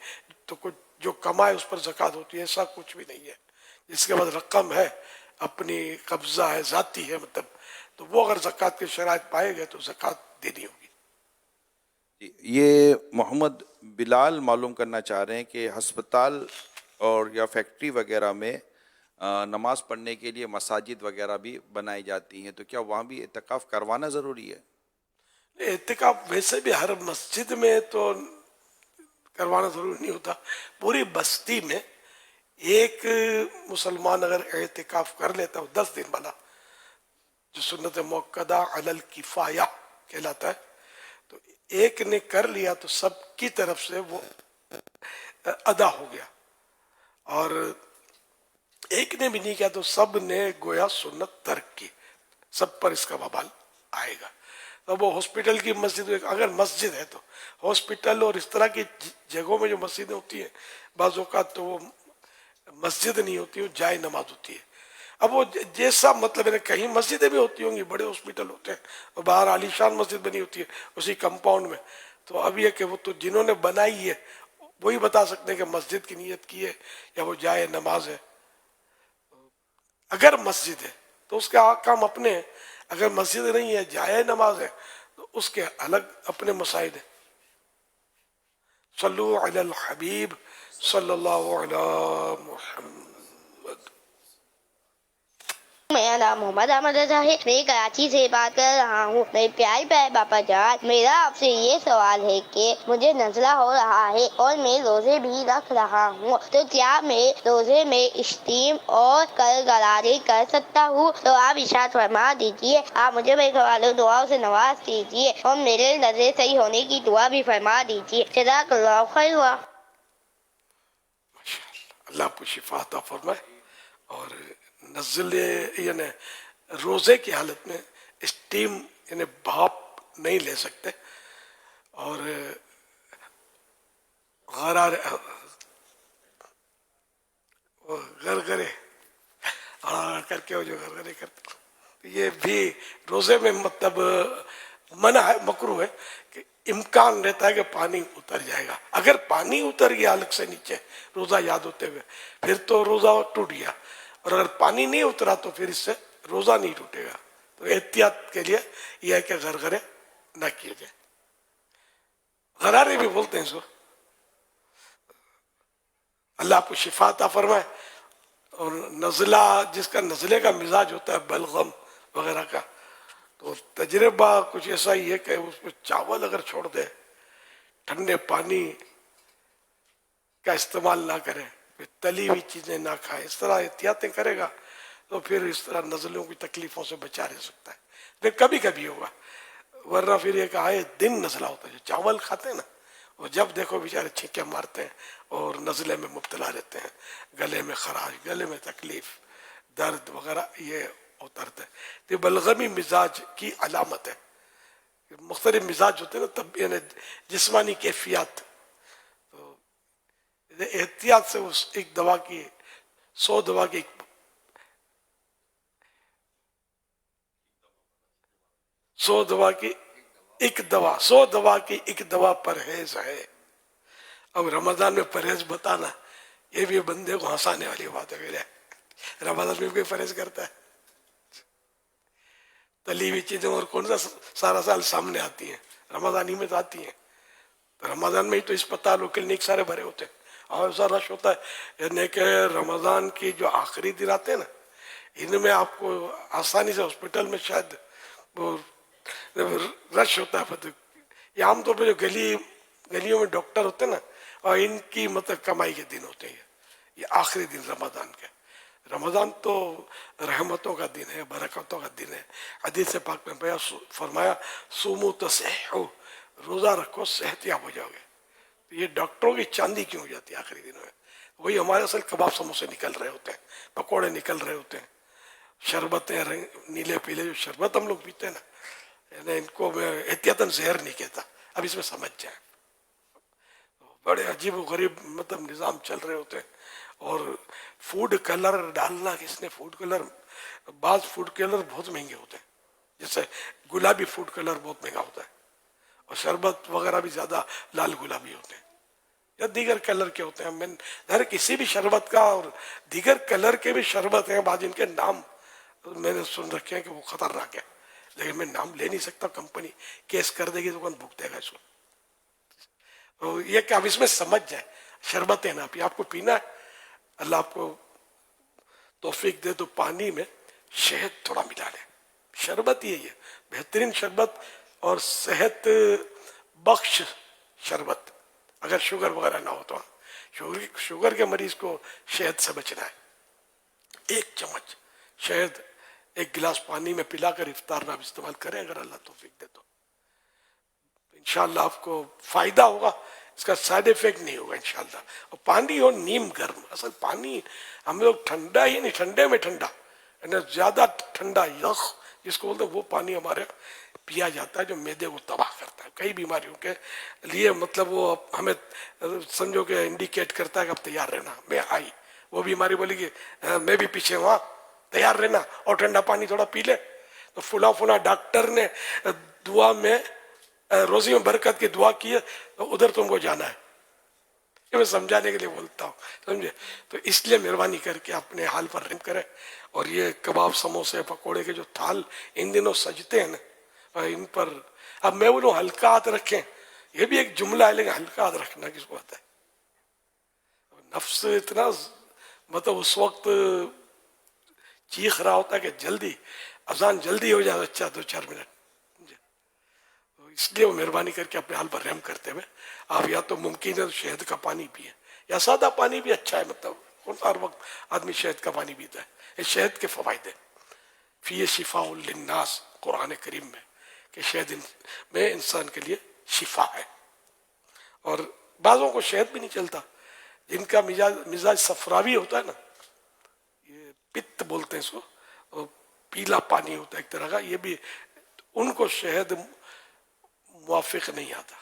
تو کچھ جو کمائے اس پر زکوٰۃ ہوتی ہے، ایسا کچھ بھی نہیں ہے. جس کے بعد رقم ہے اپنی قبضہ ہے ذاتی ہے مطلب تو وہ اگر زکوٰۃ کے شرائط پائے گئے تو زکوٰۃ دینی ہوگی. یہ محمد بلال معلوم کرنا چاہ رہے ہیں کہ ہسپتال اور یا فیکٹری وغیرہ میں نماز پڑھنے کے لیے مساجد وغیرہ بھی بنائی جاتی ہیں، تو کیا وہاں بھی اعتکاف کروانا ضروری ہے؟ اعتکاف ویسے بھی ہر مسجد میں تو کروانا ضروری نہیں ہوتا. پوری بستی میں ایک مسلمان اگر اعتکاف کر لیتا ہے 10 دن والا، جو سنت موقدہ علی الکفایہ کہلاتا ہے، تو ایک نے کر لیا تو سب کی طرف سے وہ ادا ہو گیا، اور ایک نے بھی نہیں کیا تو سب نے گویا سنت ترک کی، سب پر اس کا وبال آئے گا. اب وہ ہاسپٹل کی مسجد، اگر مسجد ہے تو ہاسپٹل اور اس طرح کی جگہوں میں جو مسجدیں ہوتی ہیں بعض اوقات تو وہ مسجد نہیں ہوتی، وہ جائے نماز ہوتی ہے. اب وہ جیسا مطلب ہے، کہیں مسجدیں بھی ہوتی ہوں گی، بڑے ہاسپٹل ہوتے ہیں اور باہر عالی شان مسجد بنی ہوتی ہے اسی کمپاؤنڈ میں، تو اب یہ کہ وہ تو جنہوں نے بنائی ہے وہی بتا سکتے ہیں کہ مسجد کی نیت کی ہے یا وہ جائے نماز ہے. اگر مسجد ہے تو اس کے احکام اپنے ہیں، اگر مسجد نہیں ہے جائے نماز ہے تو اس کے الگ اپنے مسائل ہیں. صلو علی الحبیب صلی اللہ علی محمد. میرا نام محمد احمد رضا ہے، میں کراچی سے بات کر رہا ہوں. میرے پیارے پیارے باپا جان، میرا آپ سے یہ سوال ہے کہ مجھے نزلہ ہو رہا ہے اور میں روزے بھی رکھ رہا ہوں، تو کیا میں روزے میں اسٹیم اور غرارے کر سکتا ہوں؟ تو آپ ارشاد فرما دیجیے. آپ مجھے میرے سوالوں دعاؤں سے نواز دیجیے اور میرے نظر صحیح ہونے کی دعا بھی فرما دیجیے. جزاک اللہ خیر. اللہ آپ کو شفا عطا فرمائے. اور نزلے یعنی روزے کی حالت میں اسٹیم یعنی بھاپ نہیں لے سکتے، اور غرارے گرگرے کر کے وہ جو گرگرے کرتے، یہ بھی روزے میں مطلب منع ہے، مکروہ ہے کہ امکان رہتا ہے کہ پانی اتر جائے گا. اگر پانی اتر گیا حلق سے نیچے روزہ یاد ہوتے ہوئے پھر تو روزہ ٹوٹ گیا، اور اگر پانی نہیں اترا تو پھر اس سے روزہ نہیں ٹوٹے گا. تو احتیاط کے لیے یہ ہے کہ غرغرے نہ کیے جائیں. غرارے بھی بولتے ہیں سو. اللہ آپ کو شفا عطا فرمائے. اور نزلہ، جس کا نزلے کا مزاج ہوتا ہے بلغم وغیرہ کا، تو تجربہ کچھ ایسا ہی ہے کہ اس میں چاول اگر چھوڑ دے، ٹھنڈے پانی کا استعمال نہ کرے، پھر تلی ہوئی چیزیں نہ کھائے، اس طرح احتیاطیں کرے گا تو پھر اس طرح نزلوں کی تکلیفوں سے بچا رہ سکتا ہے. لیکن کبھی کبھی ہوگا، ورنہ پھر یہ کہ آئے دن نزلہ ہوتا ہے. جو چاول کھاتے ہیں نا، وہ جب دیکھو بیچارے چھینکے مارتے ہیں اور نزلے میں مبتلا رہتے ہیں، گلے میں خراش، گلے میں تکلیف، درد وغیرہ یہ ہوتا رہتا ہے. یہ بلغمی مزاج کی علامت ہے. مختلف مزاج ہوتے ہیں نا، تب یعنی جسمانی کیفیات. تو احتیاط سے اس ایک دوا کی 100 دوا کی 100 دوا کی ایک دوا پرہیز ہے. اب رمضان میں پرہیز بتانا یہ بھی بندے کو ہنسانے والی بات ہے. رمضان میں کوئی پرہیز کرتا ہے؟ تلی ہوئی چیزیں اور کون سا سارا سال سامنے آتی ہیں؟ رمضان ہی میں تو آتی ہیں. تو رمضان میں ہی تو اسپتال و کلینک سارے بھرے ہوتے ہیں اور ایسا رش ہوتا ہے. یعنی کہ رمضان کی جو آخری دن آتے ہیں نا، ان میں آپ کو آسانی سے ہاسپٹل میں شاید وہ رش ہوتا ہے. یہ عام طور پہ جو گلیوں میں ڈاکٹر ہوتے ہیں نا، اور ان کی مطلب کمائی کے دن ہوتے ہیں. یہ آخری دن رمضان کے. رمضان تو رحمتوں کا دن ہے، برکتوں کا دن ہے. حدیث پاک میں فرمایا سومو تصحوا، روزہ رکھو صحت یاب ہو جاؤ گے. یہ ڈاکٹروں کی چاندی کیوں ہو جاتی ہے آخری دنوں میں؟ وہی ہمارے اصل کباب سموسے نکل رہے ہوتے ہیں، پکوڑے نکل رہے ہوتے ہیں، شربتیں نیلے پیلے جو شربت ہم لوگ پیتے ہیں نا، یعنی ان کو میں احتیاطاً زہر نہیں کہتا. اب اس میں سمجھ جائیں. بڑے عجیب و غریب مطلب نظام چل رہے ہوتے ہیں. اور فوڈ کلر ڈالنا، کس نے فوڈ کلر، بعض فوڈ کلر بہت مہنگے ہوتے ہیں، جیسے گلابی فوڈ کلر بہت مہنگا ہوتا ہے، اور شربت وغیرہ بھی زیادہ لال گلابی ہوتے ہیں یا دیگر کلر کے ہوتے ہیں. میں کسی بھی شربت کا اور دیگر کلر کے بھی شربت ہیں، بعض ان کے نام میں نے سن رکھے ہیں کہ وہ خطرناک ہے. لیکن میں نام لے نہیں سکتا, کمپنی کیس کر دے گی تو کون بھگتے گا اس کو. تو یہ کہ آپ اس میں سمجھ جائیں, شربت ہے نا آپ کو پینا ہے, اللہ آپ کو توفیق دے تو پانی میں شہد تھوڑا ملا لیں. شربت یہی ہے, بہترین شربت اور صحت بخش شربت. اگر شوگر وغیرہ نہ ہو تو شوگر کے مریض کو شہد سے بچنا ہے. 1 چمچ شہد 1 گلاس پانی میں پلا کر افطار میں آپ استعمال کریں اگر اللہ توفیق دے تو انشاءاللہ آپ کو فائدہ ہوگا, اس کا سائیڈ ایفیکٹ نہیں ہوگا انشاءاللہ. اور پانی ہو نیم گرم, اصل پانی ہم لوگ ٹھنڈا ہی نہیں, ٹھنڈے میں ٹھنڈا یعنی زیادہ ٹھنڈا یخ جس کو بولتے ہیں وہ پانی ہمارے پیا جاتا ہے جو معدے کو تباہ کرتا ہے کئی بیماریوں کے لیے. مطلب وہ ہمیں سمجھو کہ انڈیکیٹ کرتا ہے کہ اب تیار رہنا, میں آئی وہ بیماری بولی کہ میں بھی پیچھے وہاں تیار رہنا اور ٹھنڈا پانی تھوڑا پی لے. تو فلاں ڈاکٹر نے دعا میں روزی میں برکت کی دعا کی ہے تو ادھر تم کو جانا ہے. یہ میں سمجھانے کے لیے بولتا ہوں, سمجھے. تو اس لیے مہربانی کر کے اپنے حال پر رحم کریں. اور یہ کباب سموسے پکوڑے کے جو تھال ان دنوں سجتے ہیں نا, ان پر اب میں بولوں ہلکا ہاتھ رکھیں, یہ بھی ایک جملہ ہے لیکن ہلکا ہاتھ رکھنا کس کو آتا ہے. نفس اتنا مطلب اس وقت چیخ رہا ہوتا ہے کہ جلدی اذان جلدی ہو جائے, اچھا 2-4 منٹ. اس لیے وہ مہربانی کر کے اپنے حال پر رحم کرتے ہوئے آپ یا تو ممکن ہے تو شہد کا پانی پئیں, یا سادہ پانی بھی اچھا ہے. مطلب ہر وقت آدمی شہد کا پانی پیتا ہے. یہ شہد کے فوائد ہیں, فی شفاء للناس قرآن کریم میں, کہ شہد میں انسان کے لیے شفا ہے. اور بعضوں کو شہد بھی نہیں چلتا, جن کا مزاج صفراوی ہوتا ہے نا, یہ پت بولتے ہیں اس کو, پیلا پانی ہوتا ہے ایک طرح کا, یہ بھی ان کو شہد موافق نہیں آتا.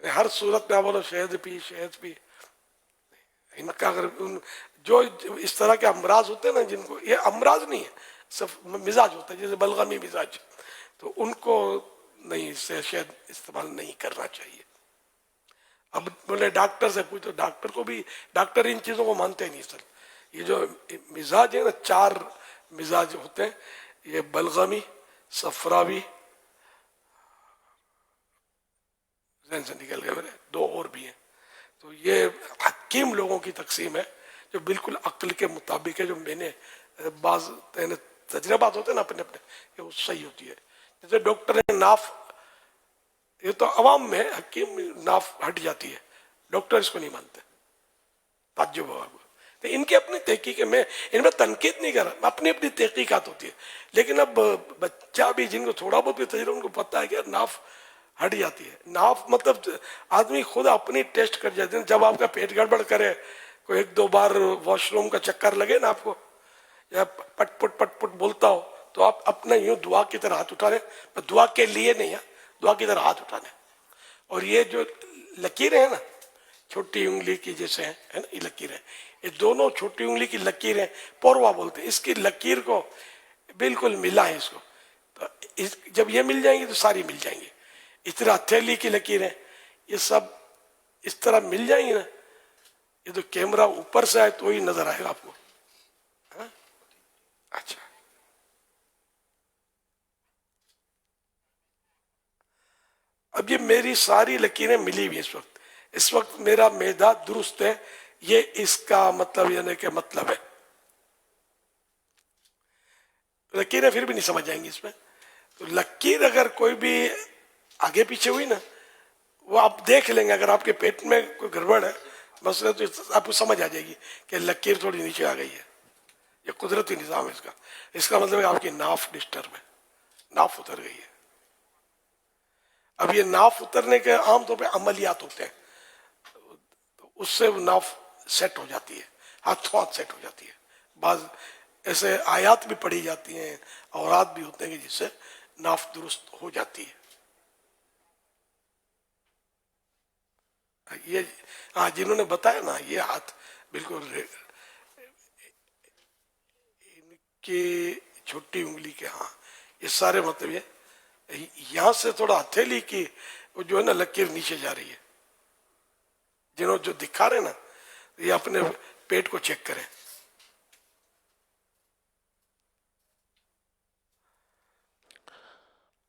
ہر صورت میں آپ بولو شہد پی, ان کا اگر جو اس طرح کے امراض ہوتے ہیں نا, جن کو یہ امراض نہیں ہے صرف مزاج ہوتا ہے جیسے بلغمی مزاج, تو ان کو نہیں شہد استعمال نہیں کرنا چاہیے. اب بولے ڈاکٹر سے پوچھو, ڈاکٹر کو بھی, ڈاکٹر ان چیزوں کو مانتے نہیں سر. یہ جو مزاج ہے نا, 4 مزاج ہوتے ہیں, یہ بلغمی, صفراوی, ذہن سے نکل گئے میرے 2 اور بھی ہیں. تو یہ حکیم لوگوں کی تقسیم ہے جو بالکل عقل کے مطابق ہے, جو میں نے بعض تجربات ہوتے ہیں نا اپنے کہ وہ صحیح ہوتی ہے. جیسے ڈاکٹر ہے ناف, یہ تو عوام میں حکیم ناف ہٹ جاتی ہے, ڈاکٹر اس کو نہیں مانتے, تعجب ہوا. تو ان کی اپنی تحقیق ہے, میں ان میں تنقید نہیں کر رہا, اپنی تحقیقات ہوتی ہے. لیکن اب بچہ بھی جن کو تھوڑا بہت بھی تجربہ, ان کو پتہ ہے کہ ناف ہٹ جاتی ہے. ناف مطلب آدمی خود اپنی ٹیسٹ کر جاتے ہیں. جب آپ کا پیٹ گڑبڑ کرے, کوئی 1-2 بار واش روم کا چکر لگے نا آپ کو, یا پٹ پٹ بولتا ہو, تو آپ اپنا یوں دعا کی طرح ہاتھ اٹھا لیں. دعا کے لیے نہیں ہے, دعا کی طرح ہاتھ اٹھا لیں. اور یہ جو لکیریں ہیں نا, چھوٹی انگلی کی جیسے ہیں نا, یہ لکیریں, یہ دونوں چھوٹی انگلی کی لکیریں پوروا بولتے ہیں. اس کی لکیر کو بالکل ملا ہے اس کو, تو جب یہ مل جائیں گی تو ساری مل جائیں گی. اس طرح ہتھیلی کی لکیریں, یہ سب اس طرح مل جائیں گی نا. یہ تو کیمرہ اوپر سے آئے تو ہی نظر آئے گا آپ کو. اچھا, اب یہ میری ساری لکیریں ملی ہوئی اس وقت میرا معدہ درست ہے, یہ اس کا مطلب یعنی کہ مطلب ہے. لکیریں پھر بھی نہیں سمجھ جائیں گی اس میں. تو لکیر اگر کوئی بھی آگے پیچھے ہوئی نا, وہ آپ دیکھ لیں گے. اگر آپ کے پیٹ میں کوئی گڑبڑ ہے مسئلہ, تو آپ کو سمجھ آ جائے گی کہ لکیر تھوڑی نیچے آ گئی ہے. یہ قدرتی نظام ہے اس کا. اس کا مطلب ہے آپ کی ناف ڈسٹرب ہے, ناف اتر گئی ہے. اب یہ ناف اترنے کے عام طور پہ عملیات ہوتے ہیں, تو اس سے وہ ناف سیٹ ہو جاتی ہے, ہاتھوں ہاتھ سیٹ ہو جاتی ہے. بعض ایسے آیات بھی پڑھی جاتی ہیں, اورات بھی ہوتے ہیں کہ جس سے ناف درست ہو جاتی ہے. یہ جنہوں نے بتایا نا, یہ ہاتھ بالکل ان کی چھوٹی انگلی کے, ہاں یہ سارے مطلب یہ یہاں سے تھوڑا ہتھیلی کی وہ جو ہے نا لکیر نیچے جا رہی ہے. جنہوں جو دکھا رہے نا, یہ اپنے پیٹ کو چیک کریں.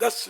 10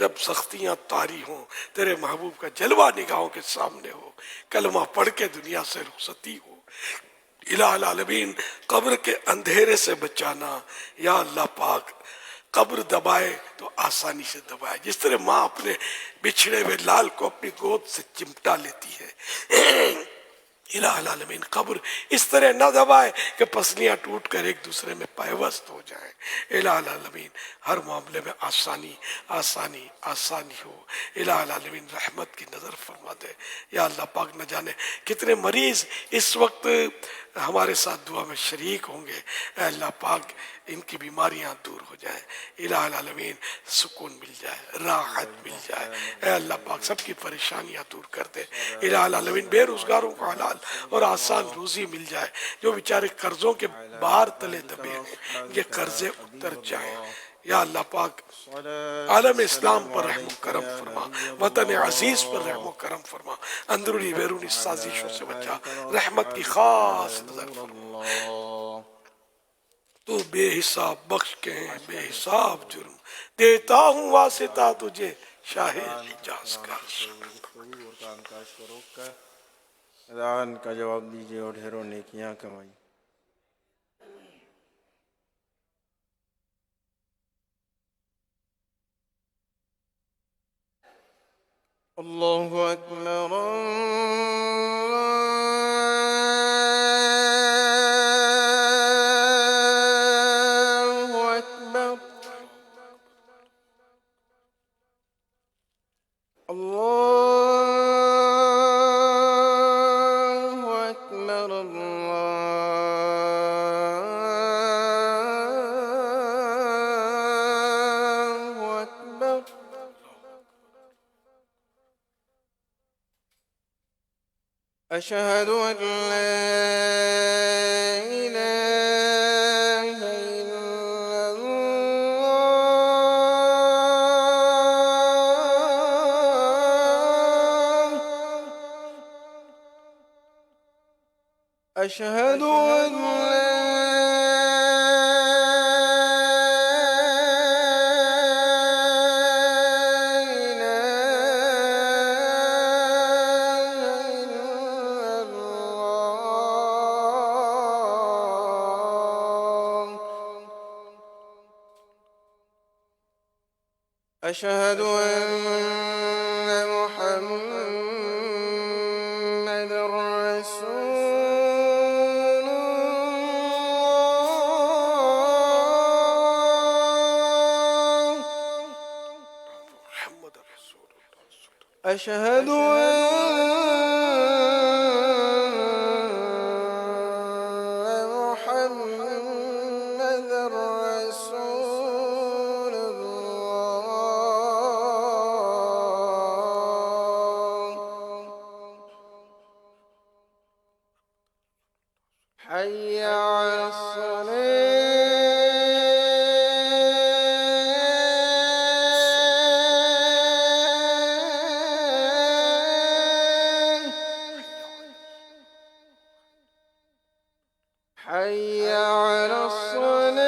جب سختیاں طاری ہوں، تیرے محبوب کا جلوہ نگاہوں کے سامنے ہو، کلمہ پڑھ کے دنیا سے رخصتی ہو۔ الہ العالمین قبر کے اندھیرے سے بچانا، یا اللہ پاک قبر دبائے تو آسانی سے دبائے، جس طرح ماں اپنے بچھڑے ہوئے لال کو اپنی گود سے چمٹا لیتی ہے، الہ العالمین قبر اس طرح نہ دبائے کہ پسلیاں ٹوٹ کر ایک دوسرے میں پیوست ہو جائیں۔ الہ العالمین ہر معاملے میں آسانی آسانی آسانی ہو۔ الہ العالمین رحمت کی نظر فرما دے۔ یا اللہ پاک نہ جانے کتنے مریض اس وقت ہمارے ساتھ دعا میں شریک ہوں گے، اے اللہ پاک ان کی بیماریاں دور ہو جائیں، الہ العالمین سکون مل جائے، راحت مل جائے، اے اللہ پاک سب کی پریشانیاں دور کر دے، الہ العالمین بے روزگاروں کو حلال اور آسان روزی مل جائے، جو بیچارے قرضوں کے بار تلے دبے ہیں یہ قرضے اتر جائیں۔ یا اللہ پاک عالم اسلام پر رحم و کرم فرما، وطن عزیز پر رحم و کرم فرما، اندرونی بیرونی سازشوں سے بچا، رحمت کی خاص نظر فرما۔ تو بے حساب بخش کے ہیں بے حساب جرم، دیتا ہوں واسطہ تجھے شاہ حجاز کا۔ اور کام کاج کو روک کر اذان کا جواب دیجیے اور ڈھیروں نیکیاں کمائیں۔ اللہ اکبر اللہ اکبر اللہ اکبر اللہ اکبر۔ أشهد أن لا إله إلا الله، أشهد أن أشهد أن محمد رسول الله، أشهد أن محمد رسول الله، حي على الصلاة، حي على الصلاة،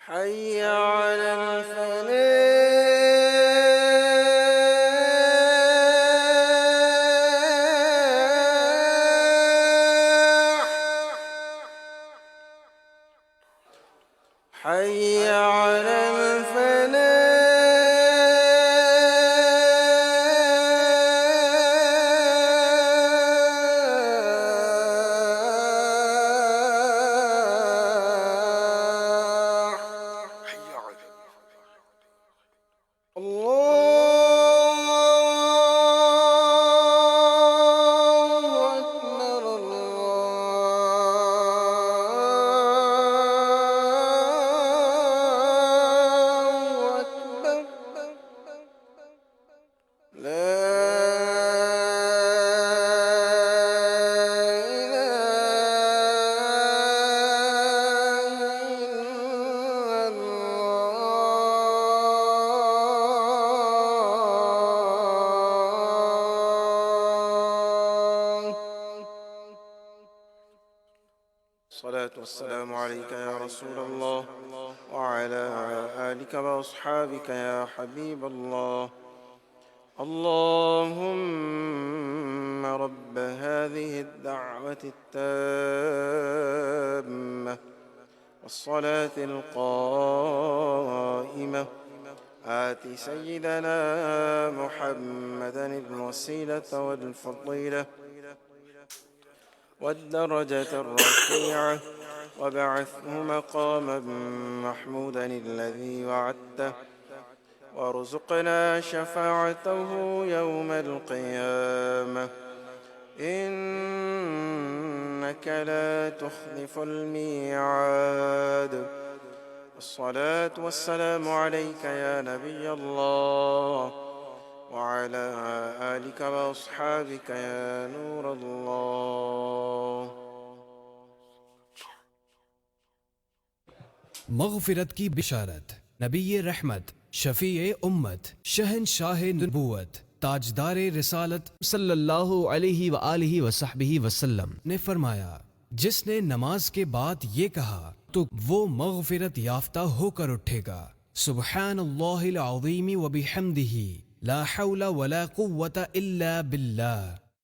حي على الفلاح، الصلاة والسلام عليك يا رسول الله وعلى آلك وأصحابك يا حبيب الله. اللهم رب هذه الدعوة التامة والصلاة القائمة آت سيدنا محمدا الوسيلة والفضيلة والدرجة الرفيعة وبعثه مقاما محمودا الذي وعدته وارزقنا شفاعته يوم القيامة إنك لا تخلف الميعاد. الصلاة والسلام عليك يا نبي الله وعلى آلك وأصحابك يا نور الله. مغفرت کی بشارت، نبی رحمت، شفیع امت، شہنشاہ نبوت، تاجدار رسالت صلی اللہ علیہ وآلہ وصحبہ وسلم نے فرمایا، جس نے نماز کے بعد یہ کہا تو وہ مغفرت یافتہ ہو کر اٹھے گا۔ سبحان اللہ العظیم وبحمدہ لا حول ولا قوت الا باللہ۔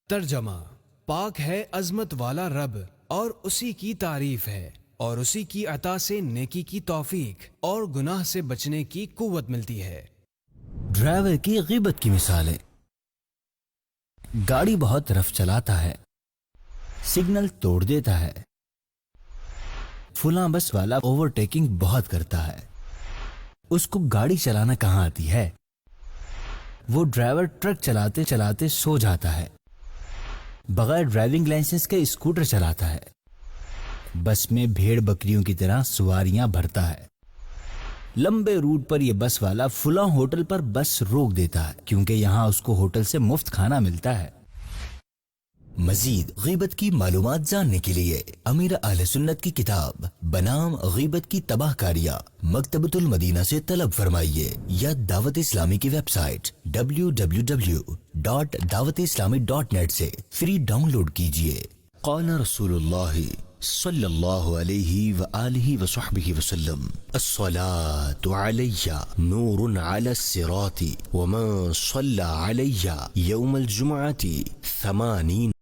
ترجمہ: پاک ہے عظمت والا رب اور اسی کی تعریف ہے، اور اسی کی عطا سے نیکی کی توفیق اور گناہ سے بچنے کی قوت ملتی ہے۔ ڈرائیور کی غیبت کی مثالیں: گاڑی بہت رف چلاتا ہے، سگنل توڑ دیتا ہے، فلاں بس والا اوورٹیکنگ بہت کرتا ہے، اس کو گاڑی چلانا کہاں آتی ہے؟ وہ ڈرائیور ٹرک چلاتے چلاتے سو جاتا ہے، بغیر ڈرائیونگ لائسنس کے اسکوٹر چلاتا ہے، بس میں بھیڑ بکریوں کی طرح سواریاں بھرتا ہے۔ لمبے روٹ پر یہ بس والا فلاں ہوٹل پر بس روک دیتا ہے کیونکہ یہاں اس کو ہوٹل سے مفت کھانا ملتا ہے۔ مزید غیبت کی معلومات جاننے کے لیے امیر اہل سنت کی کتاب بنام غیبت کی تباہ کاریاں مکتبۃ المدینہ سے طلب فرمائیے یا دعوت اسلامی کی ویب سائٹ www.dawatislami.net سے فری ڈاؤن لوڈ کیجیے۔ قال رسول اللہ صلی اللہ علیہ وآلہ وصحبہ وسلم: الصلاة علی نور علی الصراط ومن صلی علی یوم الجمعہ 80